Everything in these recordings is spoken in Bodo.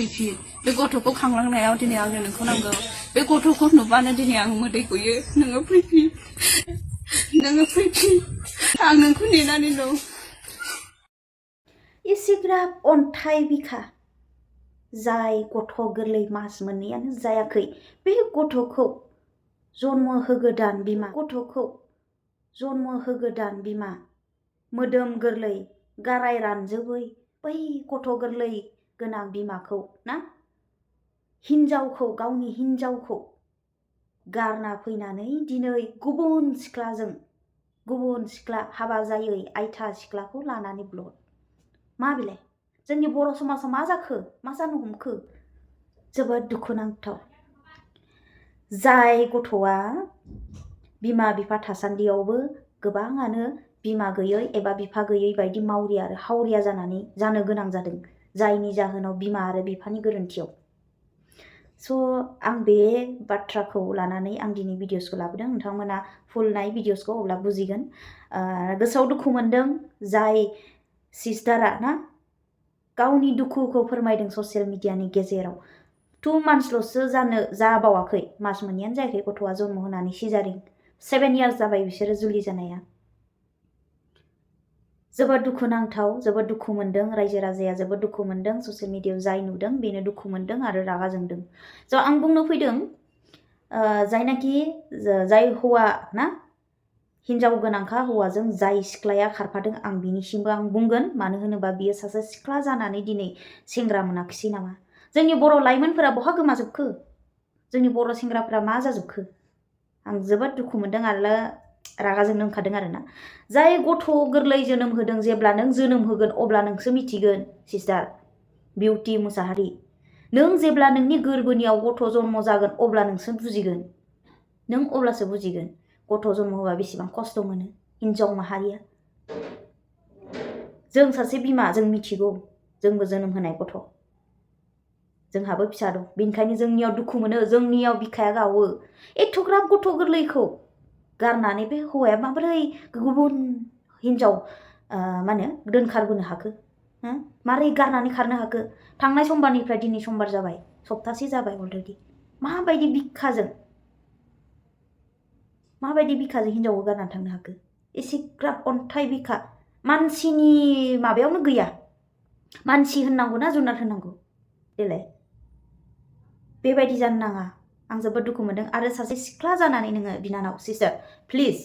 फैफिन बे गथ'खौ खांलांनायाव दिनै आंनो नोंखौ नांगौ बे गथ'खौ नुबानो दिनै आं मोदै गयो नोङो फैफिन आं नोंखौ नेनानै दं एसेग्राब अन्थाइ बिखा जाय गथ' गोरलै मास मोननैयानो जायाखै बे गथ'खौ जन्म होगोदान बिमा गथ'खौ जन्म होगोदान बिमा मोदोम गोरलै गाराय रानजोबै बै गथ' गोरलै गोनां बिमाखौ ना हिन्जावखौ गावनि हिन्जावखौ गारना फैनानै दिनै गुबुन सिख्ला हाबा जायै आयथा सिख्लाखौ लानानै ब्लद मा बिलाय जोंनि बर' समाजाव मा जाखो मा जानो हमखो जोबोद दुखुनांथाव जाय गथ'आ बिमा बिफा थासान्दियावबो गोबाङानो बिमा गैयै एबा बिफा गैयै बायदि मावरिया आरो हावरिया जानो गोनां जादों जायनि जाहोनाव बिमा आरो बिफानि गोरोन्थियाव आं बे बाथ्राखौ लानानै आं दिनै भिडिअसखौ लाबोदों नोंथांमोना फुल नाय भिडिअसखौ अब्ला बुजिगोन गोसोआव दुखु मोनदों जाय सिस्टारा ना गावनि दुखुखौ फोरमायदों ससियेल मिडियानि गेजेराव 2 मान्थसल'सो जाबावाखै मास मोननैयानो जायाखै गथ'आ जन्म होनानै सिजारिं 7 इयार्स जाबाय बिसोरो जुलि जानाया जोबोद दुखुनांथाव जोबोद दुखु मोनदों रायजो राजाया जोबोद दुखु मोनदों ससियेल मिडियायाव जाय नुदों बेनो दुखु मोनदों आरो रागा जोंदों आं बुंनो फैदों जायनाखि जाय हौवा ना हिन्जाव गोनांखा हौवाजों जाय सिख्लाया खारफादों आं बिनिसिमबो आं बुंगोन मानो होनोबा बियो सासे सिख्ला जानानै दिनै सेंग्रा मोनाखिसै नामा जोंनि बर' लाइमोनफोरा बहा गोमाजोबखो जोंनि बर' सेंग्राफोरा मा जाजोबखो आं जोबोद दुखु मोनदों आरो रागा जोंनो ओंखारदों आरोना जाय गथ' गोरलै जोनोम होदों जेब्ला नों जोनोम होगोन अब्ला नोंसो मिथिगोन सिस्टार बिउटि मुसाहारि नों जेब्ला नोंनि गोरबोनियाव गथ' जन्म जागोन अब्ला नोंसो बुजिगोन नों अब्लासो बुजिगोन गथ' जन्म होबा बेसेबां खस्थ' मोनो हिन्जाव माहारिया जों सासे बिमा जों मिथिगौ जोंबो जोनोम होनाय गथ' जोंहाबो फिसा दं बेनिखायनो जोंनियाव दुखु मोनो जोंनियाव बिखाया गावो एथ'ग्राब गथ' गोरलैखौ गारनानै बे हौवाया माबोरै गुबुन हिन्जाव दोनखारबोनो हाखो मारै गारनानै खारनो हाखो थांनाय समबारनिफ्राय दिनै समबार जाबाय सप्तासे जाबाय अलरेडि माबायदि बिखाजों हिन्जावखौ गारनानै थांनो हाखो एसेग्राब अन्थाइ बिखा मानसिनि माबायावनो गैया मानसि होननांगौ ना जुनार होननांगौ देलाय बेबायदि जानो नाङा आं जोबोद दुखु मोनदों आरो सासे सिख्ला जानानै नोङो बिनानाव सिस्टार प्लिज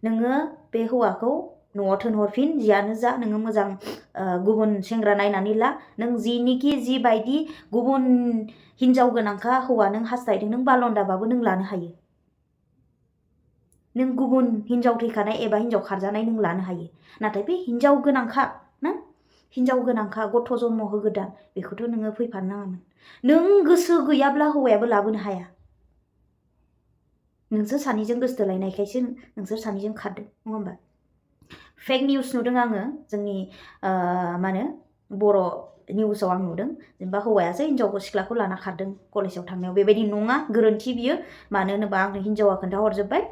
नोङो बे हौवाखौ न'आव थोनहरफिन जियानो जा नोङो मोजां गुबुन सेंग्रा नायनानै ला नों जिबायदि गुबुन हिन्जाव गोनांखा हौवा नों हास्थायदों नों बालन्दाबाबो नों लानो हायो नों गुबुन हिन्जाव थैखानाय एबा हिन्जाव खारजानाय नों लानो हायो नाथाय बे हिन्जाव गोनांखा गथ' जन्म होगोदान बेखौथ' नोङो फैफानो नाङामोन नों गोसो गैयाब्ला हौवायाबो लाबोनो हाया नोंसोर सानैजों गोसोथोलायनायखायसो नोंसोर सानैजों खारदों नङा होमबा फेक निउस नुदों आङो जोंनि बर' निउसाव आं नुदों जेनेबा हौवायासो हिन्जावखौ सिख्लाखौ लाना खारदों कलेजाव थांनायाव बेबायदि नङा गोरोन्थि बियो मानो होनोबा आंनो हिन्जावा खोन्थाहरजोब्बाय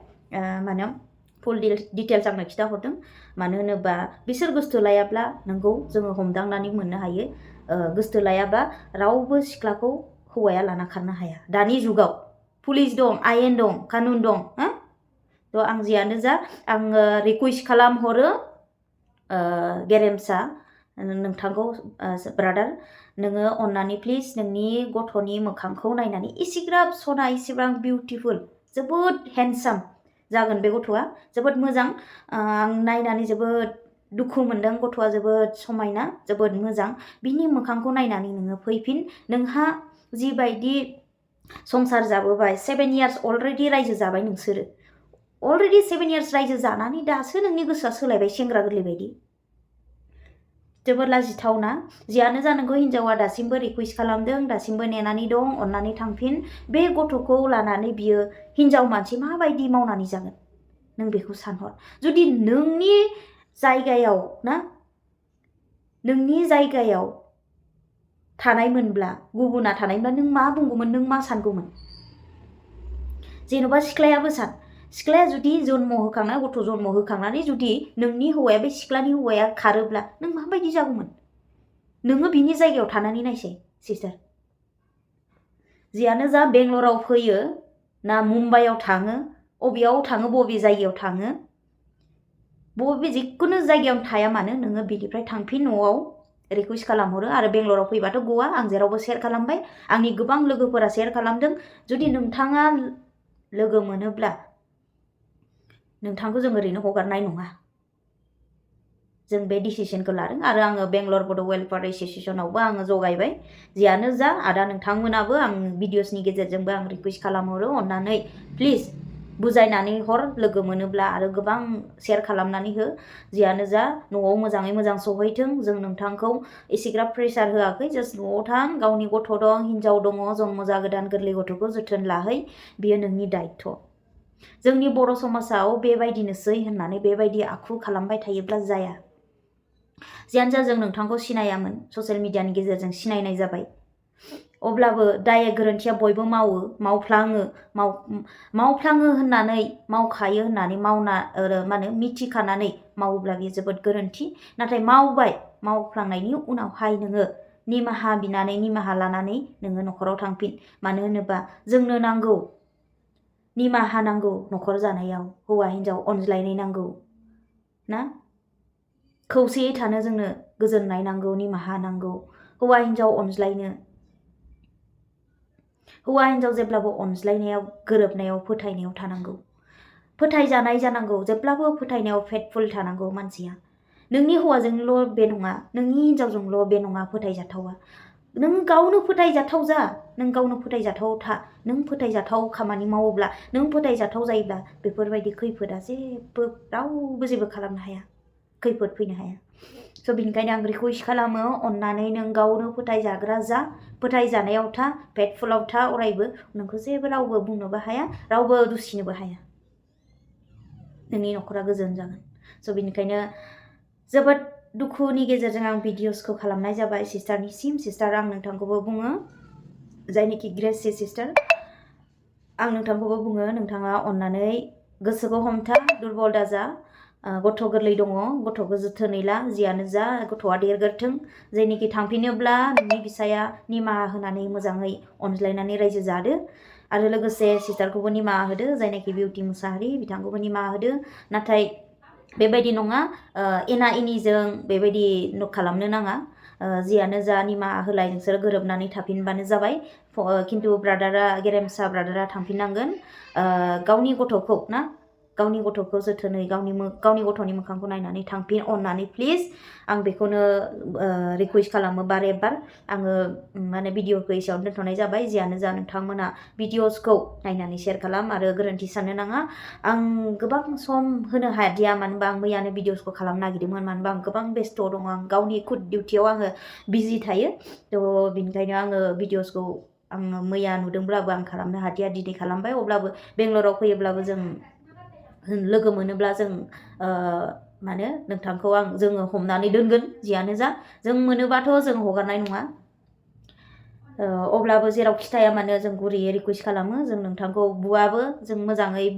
फुल डिटेल्स आंनो खिन्थाहरदों मानो होनोबा बिसोर गोसोथोलायाब्ला नोंगौ जोङो हमदांनानै मोननो हायो गोसोथोलायाबा रावबो सिख्लाखौ हौवाया लाना खारनो हाया दानि जुगाव पुलिस दं आयेन दं कानुन दं आं जियानो जा आङो रिकुवेस्ट खालामहरो गेरेमसा नोंथांखौ ब्रादार नोङो अन्नानै प्लिज नोंनि गथ'नि मोखांखौ नायनानै एसेग्राब सना एसेबां बिउटिफुल जोबोद हेन्डसाम जागोन बे गथ'आ जोबोद मोजां आं नायनानै जोबोद दुखु मोनदों गथ'आ जोबोद समायना जोबोद मोजां बिनि मोखांखौ नायनानै नोङो फैफिन नोंहा जिबायदि संसार जाबोबाय 7 इयार्स अलरेडि रायजो जाबाय नोंसोरो अलरेडि 7 इयार्स रायजो जानानै दासो नोंनि गोसोआ सोलायबाय सेंग्रा गोरलै बायदि जोबोद लाजिथावना जियानो जानांगौ हिन्जावा दासिमबो रिकुवेस्ट खालामदों दासिमबो नेनानै दं अन्नानै थांफिन बे गथ'खौ लानानै बियो हिन्जाव मानसि माबायदि मावनानै जागोन नों बेखौ सानहर जुदि नोंनि जायगायाव थानायमोनब्ला गुबुना थानायमोनब्ला नों मा बुंगौमोन नों मा सानगौमोन जेन'बा सिख्लाया जुदि गथ' जन्म होखांनानै जुदि नोंनि हौवाया बे सिख्लानि हौवाया खारोब्ला नों माबायदि जागौमोन नोङो बिनि जायगायाव थानानै नायसै सिस्टार जियानो जा बेंगलराव फैयो ना मुम्बाइआव थाङो अबेयाव थाङो बबे जायगायाव थाङो बबे जिखुनु जायगायाव थाया मानो नोङो बिनिफ्राय थांफिन न'आव रिकुवेस्ट खालामहरो आरो बेंगलराव फैबाथ' गवा आं जेरावबो शेयार खालामबाय आंनि गोबां लोगोफोरा शेयार खालामदों जुदि नोंथाङा लोगो मोनोब्ला नोंथांखौ जों ओरैनो हगारनाय नङा जों बे डिसिसनखौ लादों आरो आङो बेंगलर बड' वेलफेयार एस'सिएशनावबो आङो जगायबाय जियानो जा आदा नोंथांमोनाबो आं भिडिअसनि गेजेरजोंबो आं रिकुवेस्ट खालामहरो अननानै प्लिज बुजायनानै हर लोगो मोनोब्ला आरो गोबां शेयार खालामनानै हो जियानो जा न'आव मोजाङै मोजां सहैथों जों नोंथांखौ एसेग्राब प्रेसार होआखै जास्ट न'आव थां गावनि गथ' दं हिन्जाव दङ जन्म जागोदान गोरलै गथ'खौ जोथोन लाहै बियो नोंनि दायित्व जोंनि बर' समाजाव बेबायदिनोसै होननानै बेबायदि आखु खालामबाय थायोब्ला जाया जियानो जा जों नोंथांखौ सिनायामोन ससियेल मिडियानि गेजेरजों सिनायनाय जाबाय अब्लाबो दाय गोरोन्थिया बयबो मावो मावफ्लाङो होननानै मावखायो होननानै माने मिथिखानानै मावोब्ला बेयो जोबोद गोरोन्थि नाथाय मावफ्लांनायनि उनावहाय नोङो निमाहा बिनानै निमाहा लानानै नोङो न'खराव थांफिन मानो होनोबा जोंनो नांगौ निमाहा नांगौ न'खर जानायाव हौवा हिन्जाव अनज्लायनाय नांगौ ना खौसेयै थानो जोंनो गोजोननाय नांगौ निमाहा नांगौ हौवा हिन्जाव अनज्लायनो हौवा हिन्जाव जेब्लाबो अनज्लायनायाव गोरोबनायाव फोथायनायाव थानांगौ फोथायजानाय जानांगौ जेब्लाबो फोथायनायाव फेथफुल थानांगौ मानसिया नोंनि हौवाजोंल' बे नङा नोंनि हिन्जावजोंल' बे नङा फोथायजाथावा नों गावनो फोथायजाथाव जा नों गावनो फोथायजाथाव था नों फोथायजाथाव खामानि मावोब्ला नों फोथायजाथाव जायोब्ला बेफोरबायदि खैफोदा रावबो जेबो खालामनो हाया खैफोद फैनो हाया स' बिनिखायनो आं रिकुवेस्ट खालामो अननानै नों गावनो फोथायजाग्रा जा फोथायजानायाव था फेथफुलाव था अरायबो नोंखौ जेबो रावबो बुंनोबो हाया रावबो दुसिनोबो हाया नोंनि न'खरा गोजोन जागोन स' बिनिखायनो जोबोद दुखुनि गेजेरजों आं भिडिअसखौ खालामनाय जाबाय सिस्टारनिसिम सिस्टार आं नोंथांखौबो बुङो जायनोखि ग्रेसि सिस्टार आं नोंथांखौबो बुङो नोंथाङा अननानै गोसोखौ हमथा दुरबल दाजा गथ' गोरलै दङ गथ'खौ जोथोनै ला जियानो जा गथ'आ देरगोरथों जायनोखि थांफिनोब्ला नोंनि बिसाया निमाहा होनानै मोजाङै अनज्लायनानै रायजो जादो आरो लोगोसे सिस्टारखौबो निमाहा होदो जायनोखि बिउटि मुसाहारि बिथांखौबो निमाहा होदो नाथाय बेबायदि नङा एना एनिजों बेबायदि खालामनो नाङा जियानो जा निमाहा होलाय नोंसोर गोरोबनानै थाफिनबानो जाबाय खिन्थु गेरेमसा ब्रादारा थांफिननांगोन गावनि गथ'खौ गावनि गथ'खौ जोथोनै गावनि गथ'नि मोखांखौ नायनानै थांफिन अननानै प्लिज आं बेखौनो रिकुवेस्ट खालामो बारे बार आङो माने भिडिअखौ एसेयावनो दोनथ'नाय जाबाय जियानो जा नोंथांमोना भिडिअसखौ नायनानै शेयार खालाम आरो गोरोन्थि साननो नाङा आं गोबां सम होनो हादिया मानो होनबा आं मैयानो भिडिअसखौ खालामनो नागिरदोंमोन मानो होनबा आं गोबां बेस्थ' दङ आं गावनि खुद डिउटियाव आङो बिजि थायो थ' बिनिखायनो आङो भिडिअसखौ आङो मैया नुदोंब्लाबो आं खालामनो हादिया दिनै खालामबाय अब्लाबो बेंगलराव फैयोब्लाबो जों लोगो मोनोब्ला जों माने नोंथांखौ जोङो हमनानै दोनगोन जियानो जा जों मोनोबाथ' जों हगारनाय नङा अब्लाबो जेरावखि थाया मानो जों गुरैयै रिकुवेस्ट खालामो जों नोंथांखौ बुवाबो जों मोजाङै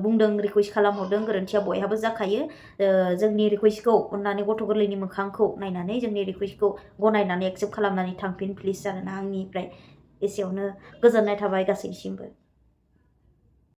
बुंदों रिकुवेस्ट खालामहरदों गोरोन्थिया बयहाबो जाखायो जोंनि रिकुवेस्टखौ अननानै गथ' गोरलैनि मोखांखौ नायनानै जोंनि रिकुवेस्टखौ गनायनानै एक्सेप्ट खालामनानै थांफिन प्लिज आरोना आंनिफ्राय एसेयावनो गोजोननाय थाबाय गासैसिमबो